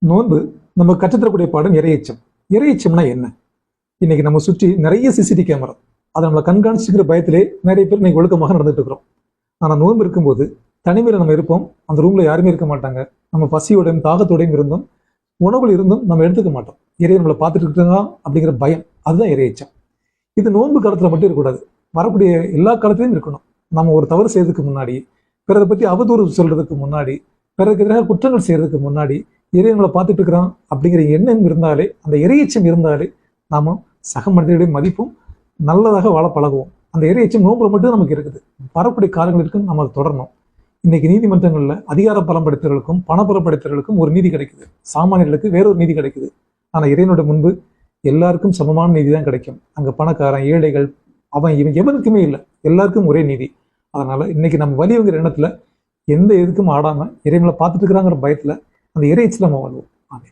நோன்பு நம்ம கற்றுத்தரக்கூடிய பாடம் இறையச்சம். இறையச்சம்னா என்ன? இன்னைக்கு நம்ம சுற்றி நிறைய சிசிடி கேமரா, அதை நம்மளை கண்காணிச்சுக்கிற பயத்திலே நிறைய பேர் இன்னைக்கு ஒழுக்கமாக நடந்துட்டு இருக்கிறோம். ஆனால் நோன்பு இருக்கும்போது தனிமையில் நம்ம இருப்போம். அந்த ரூம்ல யாருமே இருக்க மாட்டாங்க. நம்ம பசியோடையும் தாகத்தோடையும் இருந்தும் உணவுகள் இருந்தும் நம்ம எடுத்துக்க மாட்டோம். இறையை நம்மளை பார்த்துட்டு இருக்காங்க அப்படிங்கிற பயம், அதுதான் இறையச்சம். இது நோன்பு காலத்துல மட்டும் இருக்கக்கூடாது, வரக்கூடிய எல்லா காலத்திலையும் இருக்கணும். நம்ம ஒரு தவறு செய்யறதுக்கு முன்னாடி, பிறரை பத்தி அவதூறு சொல்றதுக்கு முன்னாடி, பிறருக்கு எதிராக குற்றங்கள் செய்யறதுக்கு முன்னாடி இறை நம்மளை பார்த்துட்டு இருக்கிறான் அப்படிங்கிற எண்ணம் இருந்தாலே, அந்த இறையச்சம் இருந்தாலே நாம சக மனிதனுடைய மதிப்பும் நல்லதாக வாழ பழகுவோம். அந்த இறையச்சம் நோன்புல மட்டும் நமக்கு இருக்குது. வரக்கூடிய காலங்களுக்கு நம்ம அதை தொடரணும். இன்னைக்கு நீதிமன்றங்கள்ல அதிகார பலம் படைத்தவர்களுக்கும் பணபலம் படைத்தவர்களுக்கும் ஒரு நீதி கிடைக்குது, சாமானியர்களுக்கு வேறொரு நீதி கிடைக்குது. ஆனா இறைவனோட முன்பு எல்லாருக்கும் சமமான நீதி தான் கிடைக்கும். அங்க பணக்காரன் ஏழைகள் அவன் இவன் எவனுக்குமே இல்லை, எல்லாருக்கும் ஒரே நீதி. அதனால இன்னைக்கு நம்ம வலியுங்கிற எண்ணத்துல எந்த எதுக்கும் ஆடாம இறைவனை பார்த்துட்டு இருக்கிறாங்கிற பயத்துல அந்த இறையச்சல நம்ம வாழ்வோம்.